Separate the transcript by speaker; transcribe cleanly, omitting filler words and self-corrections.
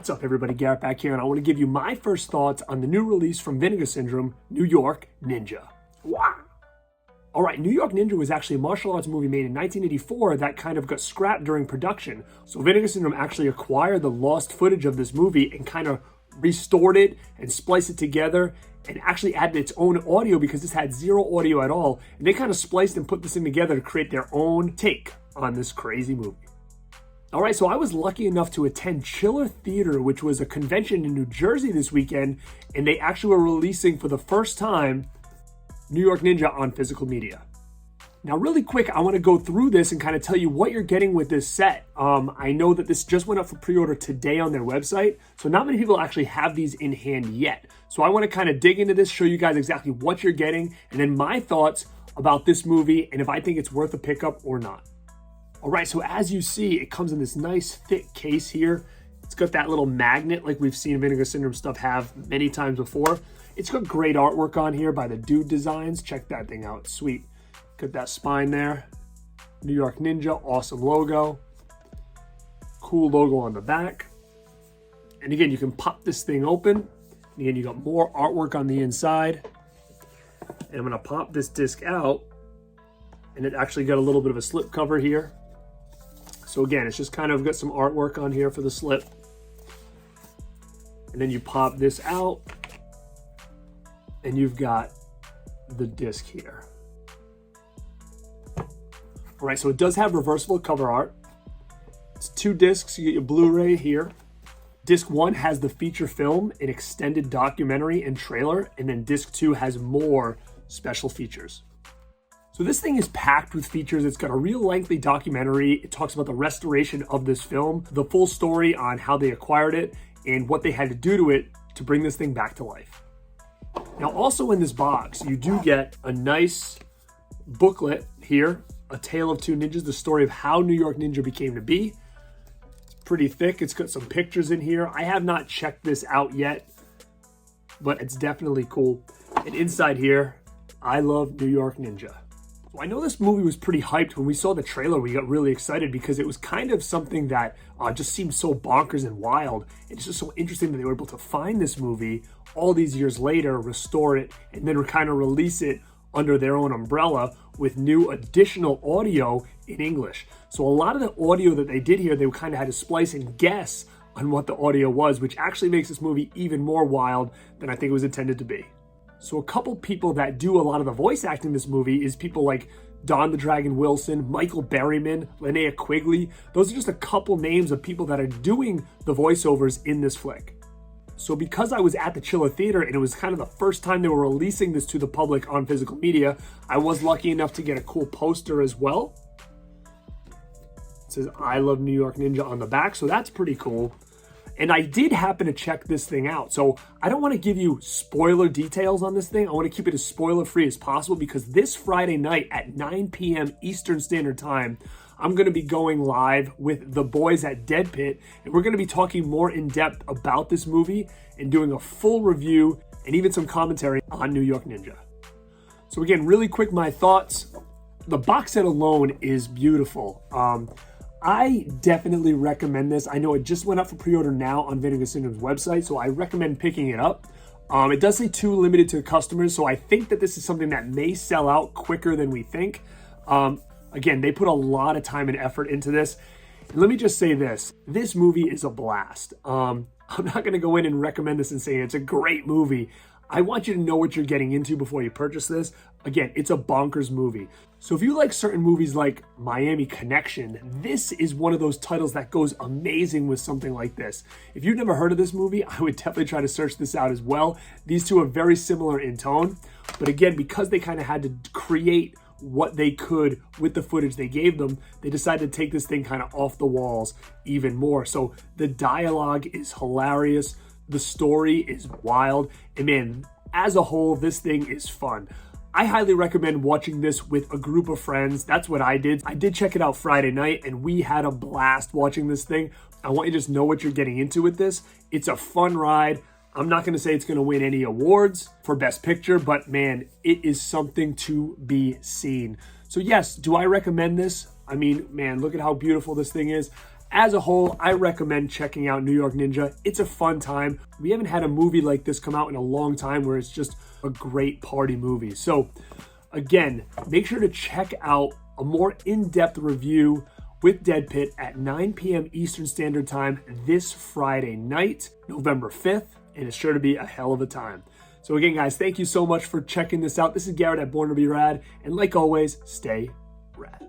Speaker 1: What's up, everybody? Garrett back here, and I want to give you my first thoughts on the new release from Vinegar Syndrome, New York Ninja. Wow! All right, New York Ninja was actually a martial arts movie made in 1984 that kind of got scrapped during production. So Vinegar Syndrome actually acquired the lost footage of this movie and kind of restored it and spliced it together and actually added its own audio because this had zero audio at all. And they kind of spliced and put this thing together to create their own take on this crazy movie. All right, so I was lucky enough to attend Chiller Theater, which was a convention in New Jersey this weekend, and they actually were releasing for the first time New York Ninja on physical media. Now, really quick, I want to go through this and kind of tell you what you're getting with this set. I know that this just went up for pre-order today on their website, so not many people actually have these in hand yet. So I want to kind of dig into this, show you guys exactly what you're getting, and then my thoughts about this movie and if I think it's worth a pickup or not. All right, so as you see, it comes in this nice thick case here. It's got that little magnet like we've seen Vinegar Syndrome stuff have many times before. It's got great artwork on here by the Dude Designs. Check that thing out, sweet. Got that spine there. New York Ninja, awesome logo. Cool logo on the back. And again, you can pop this thing open. And again, you got more artwork on the inside. And I'm gonna pop this disc out. And it actually got a little bit of a slip cover here. So again, it's just kind of got some artwork on here for the slip. And then you pop this out and you've got the disc here. All right, so it does have reversible cover art. It's 2 discs, you get your Blu-ray here. Disc 1 has the feature film, an extended documentary and trailer, and then disc 2 has more special features. So this thing is packed with features. It's got a real lengthy documentary. It talks about the restoration of this film, the full story on how they acquired it, and what they had to do to it to bring this thing back to life. Now, also in this box, you do get a nice booklet here, A Tale of Two Ninjas, the story of how New York Ninja became to be. It's pretty thick. It's got some pictures in here. I have not checked this out yet, but it's definitely cool. And inside here, I love New York Ninja. I know this movie was pretty hyped. When we saw the trailer, we got really excited because it was kind of something that just seemed so bonkers and wild. It's just so interesting that they were able to find this movie all these years later, restore it, and then kind of release it under their own umbrella with new additional audio in English. So a lot of the audio that they did here, they kind of had to splice and guess on what the audio was, which actually makes this movie even more wild than I think it was intended to be. So a couple people that do a lot of the voice acting in this movie is people like Don the Dragon Wilson, Michael Berryman, Linnea Quigley. Those are just a couple names of people that are doing the voiceovers in this flick. So because I was at the Chiller Theater and it was kind of the first time they were releasing this to the public on physical media, I was lucky enough to get a cool poster as well. It says, I love New York Ninja on the back, so that's pretty cool. And I did happen to check this thing out. So I don't want to give you spoiler details on this thing. I want to keep it as spoiler-free as possible because this Friday night at 9 p.m. Eastern Standard Time, I'm going to be going live with the boys at Dead Pit, and we're going to be talking more in depth about this movie and doing a full review and even some commentary on New York Ninja. So again, really quick, my thoughts. The box set alone is beautiful. I definitely recommend this. I know it just went up for pre-order now on Vinegar Syndrome's website, so I recommend picking it up. It does say 2 limited to customers, so I think that this is something that may sell out quicker than we think. Again, they put a lot of time and effort into this. And let me just say this. This movie is a blast. I'm not going to go in and recommend this and say it's a great movie. I want you to know what you're getting into before you purchase this. Again, it's a bonkers movie. So if you like certain movies like Miami Connection, this is one of those titles that goes amazing with something like this. If you've never heard of this movie, I would definitely try to search this out as well. These two are very similar in tone. But again, because they kind of had to create what they could with the footage they gave them, they decided to take this thing kind of off the walls even more. So the dialogue is hilarious. The story is wild. And man, as a whole, this thing is fun. I highly recommend watching this with a group of friends. That's what I did. I did check it out Friday night and we had a blast watching this thing. I want you to just know what you're getting into with this. It's a fun ride. I'm not going to say it's going to win any awards for Best Picture, but man, it is something to be seen. So yes, do I recommend this? I mean, man, look at how beautiful this thing is. As a whole, I recommend checking out New York Ninja. It's a fun time. We haven't had a movie like this come out in a long time where it's just a great party movie. So again, make sure to check out a more in-depth review with Dead Pit at 9 p.m. Eastern Standard Time this Friday night, November 5th, and it's sure to be a hell of a time. So again, guys, thank you so much for checking this out. This is Garrett at Born2beRAD, and like always, stay rad.